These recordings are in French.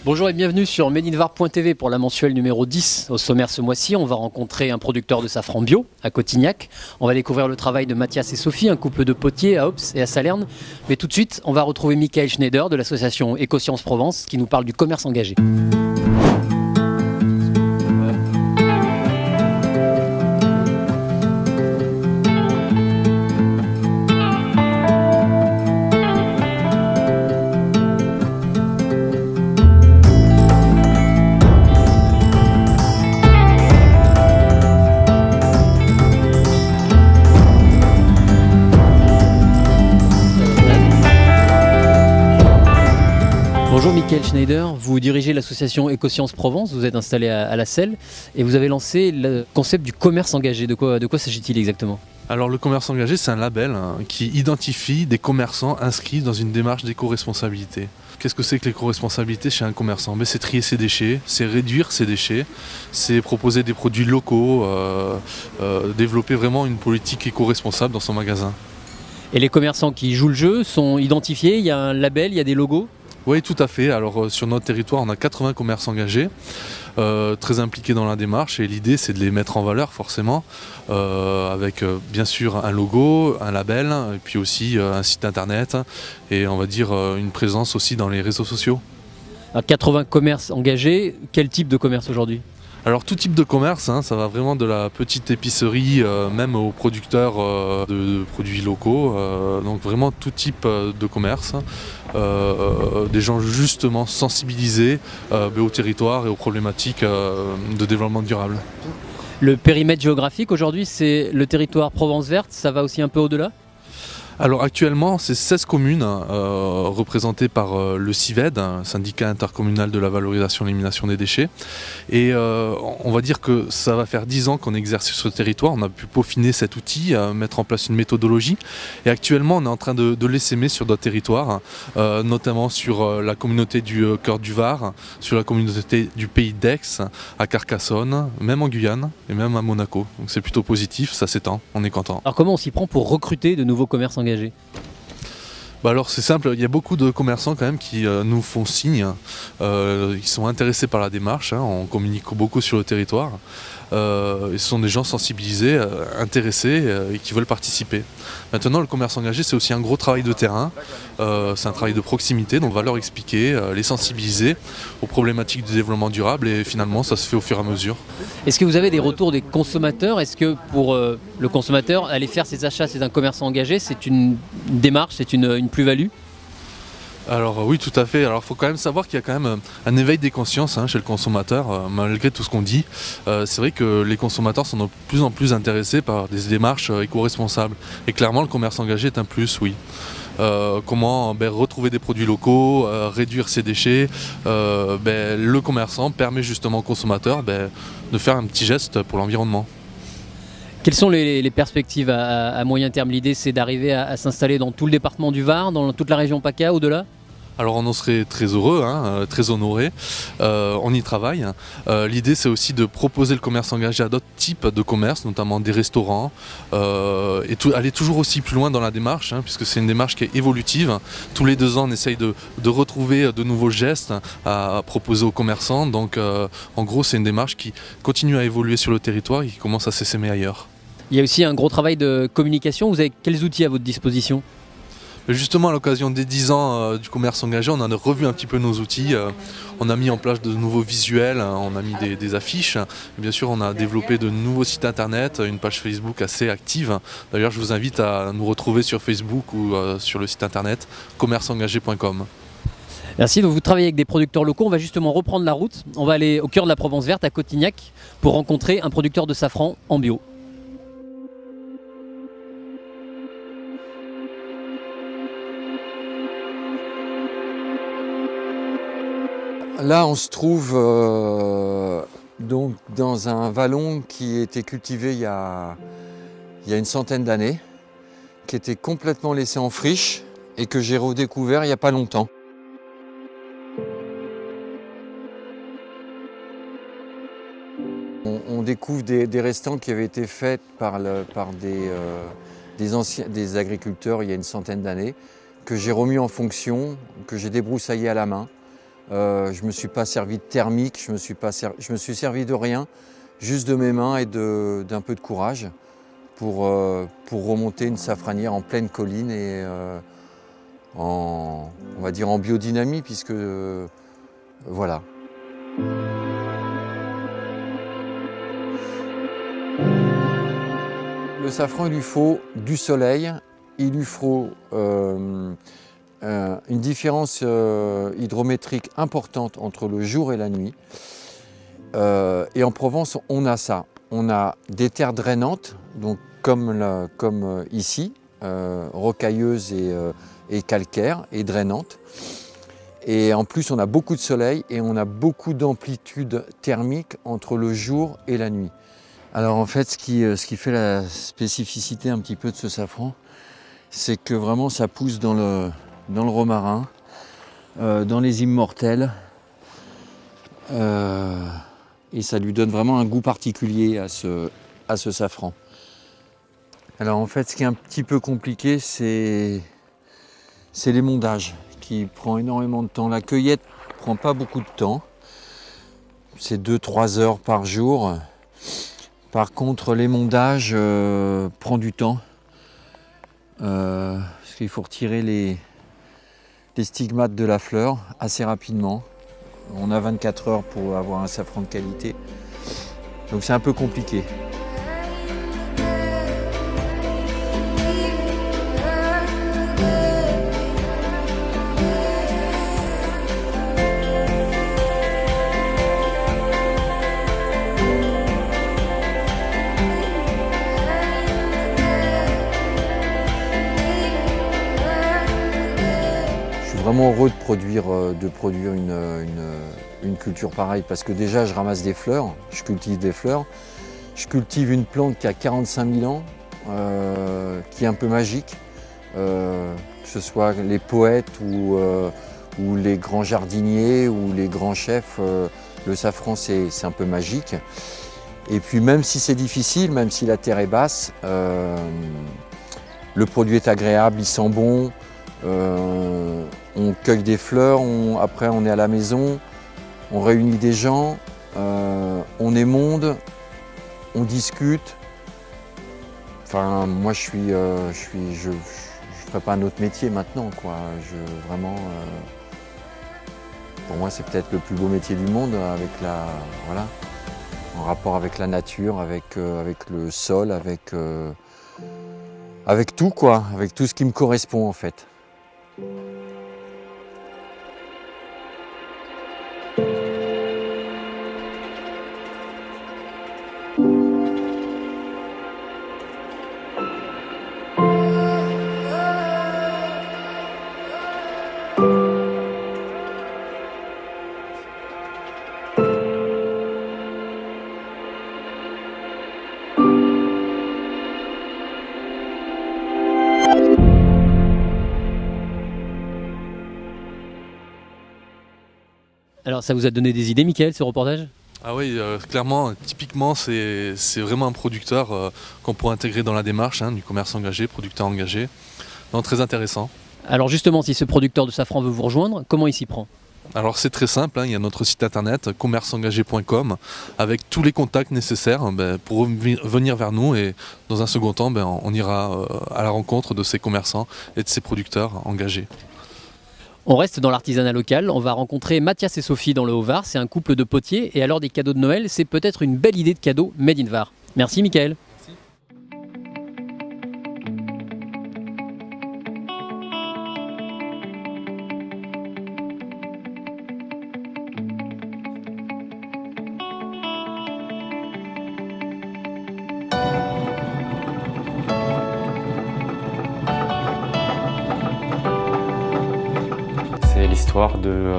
Bonjour et bienvenue sur Medinvar.tv pour la mensuelle numéro 10. Au sommaire ce mois-ci, on va rencontrer un producteur de safran bio à Cotignac. On va découvrir le travail de Mathias et Sophie, un couple de potiers à Ops et à Salerne. Mais tout de suite, on va retrouver Michael Schneider de l'association Écosciences Provence qui nous parle du commerce engagé. Bonjour Michael Schneider, vous dirigez l'association Écosciences Provence, vous êtes installé à La Selle et vous avez lancé le concept du commerce engagé. De quoi s'agit-il exactement ? Alors le commerce engagé, c'est un label qui identifie des commerçants inscrits dans une démarche d'éco-responsabilité. Qu'est-ce que c'est que l'éco-responsabilité chez un commerçant ? C'est trier ses déchets, c'est réduire ses déchets, c'est proposer des produits locaux, développer vraiment une politique éco-responsable dans son magasin. Et les commerçants qui jouent le jeu sont identifiés, il y a un label, il y a des logos ? Oui, tout à fait. Alors sur notre territoire, on a 80 commerces engagés, très impliqués dans la démarche. Et l'idée, c'est de les mettre en valeur, forcément, avec bien sûr un logo, un label, et puis aussi un site internet, et on va dire une présence aussi dans les réseaux sociaux. Alors 80 commerces engagés, quel type de commerce aujourd'hui ? Alors tout type de commerce, ça va vraiment de la petite épicerie même aux producteurs de produits locaux, donc vraiment tout type de commerce, des gens justement sensibilisés au territoire et aux problématiques de développement durable. Le périmètre géographique aujourd'hui c'est le territoire Provence verte, ça va aussi un peu au-delà ? Alors actuellement, c'est 16 communes représentées par le CIVED, un syndicat intercommunal de la valorisation et l'élimination des déchets. Et on va dire que ça va faire 10 ans qu'on exerce sur ce territoire. On a pu peaufiner cet outil, mettre en place une méthodologie. Et actuellement, on est en train de l'essaimer sur d'autres territoires, notamment sur la communauté du Cœur du Var, sur la communauté du Pays d'Aix, à Carcassonne, même en Guyane et même à Monaco. Donc c'est plutôt positif, ça s'étend, on est content. Alors comment on s'y prend pour recruter de nouveaux commerces engagés ? Alors c'est simple, il y a beaucoup de commerçants quand même qui nous font signe, ils sont intéressés par la démarche, on communique beaucoup sur le territoire, et ce sont des gens sensibilisés, intéressés et qui veulent participer. Maintenant le commerce engagé c'est aussi un gros travail de terrain, c'est un travail de proximité, donc on va leur expliquer, les sensibiliser aux problématiques du développement durable et finalement ça se fait au fur et à mesure. Est-ce que vous avez des retours des consommateurs ? Est-ce que pour le consommateur, aller faire ses achats chez un commerçant engagé, c'est une démarche, c'est une plus-value ? Alors oui, tout à fait. Alors il faut quand même savoir qu'il y a quand même un éveil des consciences chez le consommateur, malgré tout ce qu'on dit. C'est vrai que les consommateurs sont de plus en plus intéressés par des démarches éco-responsables. Et clairement, le commerce engagé est un plus, oui. Comment retrouver des produits locaux, réduire ses déchets. Le commerçant permet justement au consommateur de faire un petit geste pour l'environnement. Quelles sont les perspectives à moyen terme ? L'idée c'est d'arriver à s'installer dans tout le département du Var, dans toute la région PACA, au-delà ? Alors on en serait très heureux, très honoré, on y travaille. L'idée c'est aussi de proposer le commerce engagé à d'autres types de commerces, notamment des restaurants, et aller toujours aussi plus loin dans la démarche, puisque c'est une démarche qui est évolutive. Tous les 2 ans on essaye de retrouver de nouveaux gestes à proposer aux commerçants. Donc en gros c'est une démarche qui continue à évoluer sur le territoire et qui commence à s'essaimer ailleurs. Il y a aussi un gros travail de communication, vous avez quels outils à votre disposition ? Justement, à l'occasion des 10 ans du commerce engagé, on a revu un petit peu nos outils. On a mis en place de nouveaux visuels, on a mis des affiches. Et bien sûr, on a développé de nouveaux sites internet, une page Facebook assez active. D'ailleurs, je vous invite à nous retrouver sur Facebook ou sur le site internet commerceengagé.com. Merci, donc vous travaillez avec des producteurs locaux, on va justement reprendre la route. On va aller au cœur de la Provence verte, à Cotignac, pour rencontrer un producteur de safran en bio. Là, on se trouve donc dans un vallon qui a été cultivé il y a une centaine d'années, qui était complètement laissé en friche et que j'ai redécouvert il n'y a pas longtemps. On découvre des restants qui avaient été faits par des agriculteurs il y a une centaine d'années, que j'ai remis en fonction, que j'ai débroussaillé à la main, Je ne me suis pas servi de thermique, je me suis servi de rien, juste de mes mains et d'un peu de courage pour remonter une safranière en pleine colline et on va dire en biodynamie, puisque voilà. Le safran, il lui faut du soleil, il lui faut une différence hydrométrique importante entre le jour et la nuit. Et en Provence, on a ça. On a des terres drainantes, donc comme ici, rocailleuses et calcaires et drainantes. Et en plus, on a beaucoup de soleil et on a beaucoup d'amplitude thermique entre le jour et la nuit. Alors en fait, ce qui fait la spécificité un petit peu de ce safran, c'est que vraiment ça pousse dans le romarin, dans les immortelles, et ça lui donne vraiment un goût particulier à ce safran. Alors en fait, ce qui est un petit peu compliqué, c'est l'émontage qui prend énormément de temps. La cueillette ne prend pas beaucoup de temps, c'est 2-3 heures par jour. Par contre, l'émondage prend du temps, parce qu'il faut retirer les stigmates de la fleur assez rapidement. On a 24 heures pour avoir un safran de qualité, donc c'est un peu compliqué. Je suis vraiment heureux de produire une culture pareille, parce que déjà je ramasse des fleurs, je cultive des fleurs, je cultive une plante qui a 45 000 ans, qui est un peu magique, que ce soit les poètes ou les grands jardiniers ou les grands chefs, le safran c'est un peu magique. Et puis même si c'est difficile, même si la terre est basse, le produit est agréable, il sent bon. On cueille des fleurs, après on est à la maison, on réunit des gens, on émonde, on discute. Enfin, moi je ferais pas un autre métier maintenant, quoi. Pour moi c'est peut-être le plus beau métier du monde, voilà, en rapport avec la nature, avec le sol, avec tout, quoi, avec tout ce qui me correspond en fait. Alors ça vous a donné des idées, Mickaël, ce reportage ? Ah oui, clairement, typiquement, c'est vraiment un producteur qu'on pourrait intégrer dans la démarche du commerce engagé, producteur engagé. Donc très intéressant. Alors justement, si ce producteur de safran veut vous rejoindre, comment il s'y prend ? Alors c'est très simple, il y a notre site internet commerceengagé.com avec tous les contacts nécessaires pour venir vers nous, et dans un second temps, on ira à la rencontre de ces commerçants et de ces producteurs engagés. On reste dans l'artisanat local, on va rencontrer Mathias et Sophie dans le Haut-Var, c'est un couple de potiers et à l'heure des cadeaux de Noël, c'est peut-être une belle idée de cadeau made in Var. Merci Mickaël. C'est l'histoire de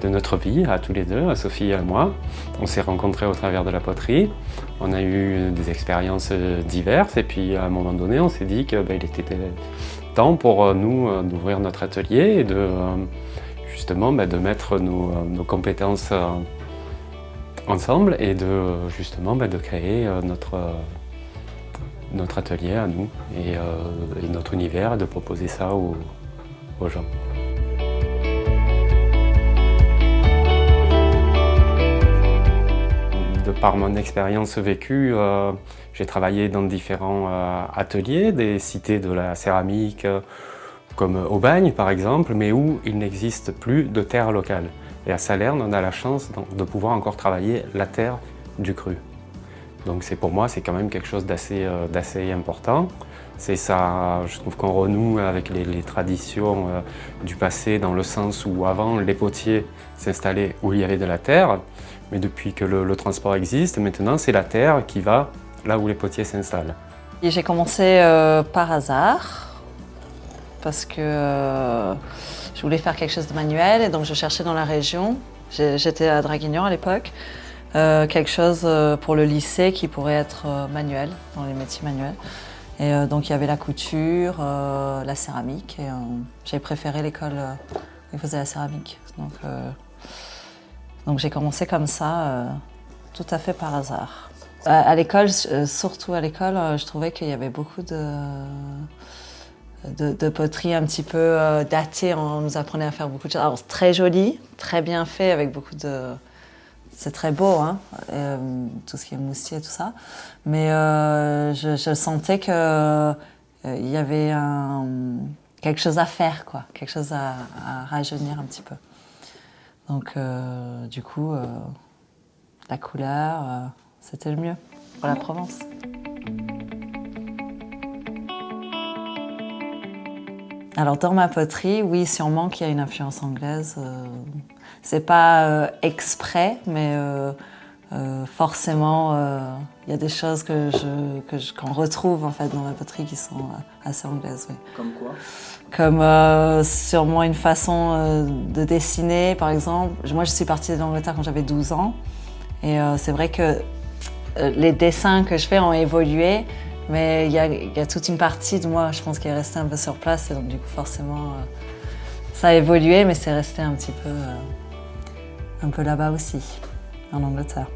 notre vie à tous les deux, à Sophie et à moi. On s'est rencontrés au travers de la poterie. On a eu des expériences diverses et puis à un moment donné, on s'est dit qu'il était temps pour nous d'ouvrir notre atelier et de mettre nos compétences ensemble et de créer notre atelier à nous et notre univers, et de proposer ça aux gens. par mon expérience vécue, j'ai travaillé dans différents ateliers, des cités de la céramique, comme Aubagne par exemple, mais où il n'existe plus de terre locale. Et à Salerne, on a la chance de pouvoir encore travailler la terre du cru. Donc pour moi, c'est quand même quelque chose d'assez important. C'est ça, je trouve qu'on renoue avec les traditions du passé, dans le sens où avant, les potiers s'installaient où il y avait de la terre, mais depuis que le transport existe, maintenant c'est la terre qui va là où les potiers s'installent. J'ai commencé par hasard, parce que je voulais faire quelque chose de manuel, et donc je cherchais dans la région. J'étais à Draguignan à l'époque. Quelque chose pour le lycée qui pourrait être manuel, dans les métiers manuels. Et donc il y avait la couture, la céramique, et j'ai préféré l'école où ils faisaient la céramique. Donc j'ai commencé comme ça, tout à fait par hasard. À l'école, surtout à l'école, je trouvais qu'il y avait beaucoup de poterie un petit peu datée. On nous apprenait à faire beaucoup de choses. Alors c'est très joli, très bien fait, avec beaucoup de... C'est très beau, hein, tout ce qui est moustier et tout ça. Mais je sentais qu'il y avait quelque chose à faire, quoi, quelque chose à rajeunir un petit peu. Donc, du coup, la couleur, c'était le mieux pour la Provence. Alors, dans ma poterie, oui, sûrement qu'il y a une influence anglaise. C'est pas exprès, mais forcément, il y a des choses qu'on retrouve en fait dans la poterie qui sont assez anglaises. Oui. Comme quoi? Comme sûrement une façon de dessiner, par exemple. Moi, je suis partie de l'Angleterre quand j'avais 12 ans. Et c'est vrai que les dessins que je fais ont évolué, mais il y a toute une partie de moi, je pense, qui est restée un peu sur place. Et donc, du coup, forcément, ça a évolué, mais c'est resté un petit peu là-bas aussi, en Angleterre.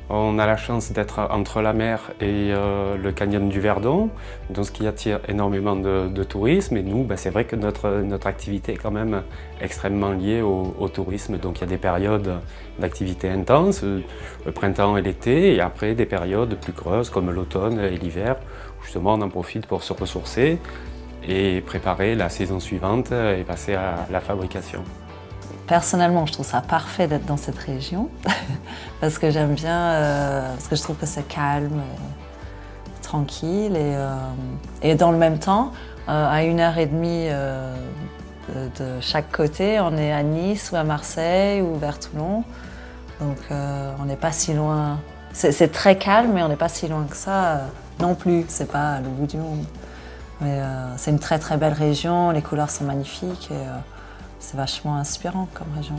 On a la chance d'être entre la mer et le canyon du Verdon, donc ce qui attire énormément de tourisme. Et nous, c'est vrai que notre activité est quand même extrêmement liée au tourisme. Donc il y a des périodes d'activité intense, le printemps et l'été, et après des périodes plus creuses comme l'automne et l'hiver, où justement on en profite pour se ressourcer et préparer la saison suivante et passer à la fabrication. Personnellement, je trouve ça parfait d'être dans cette région parce que j'aime bien, parce que je trouve que c'est calme, tranquille et dans le même temps, à 1h30 de chaque côté, on est à Nice ou à Marseille ou vers Toulon. Donc on n'est pas si loin. C'est très calme, mais on n'est pas si loin que ça non plus. C'est pas le bout du monde. Mais c'est une très très belle région, les couleurs sont magnifiques et c'est vachement inspirant comme région.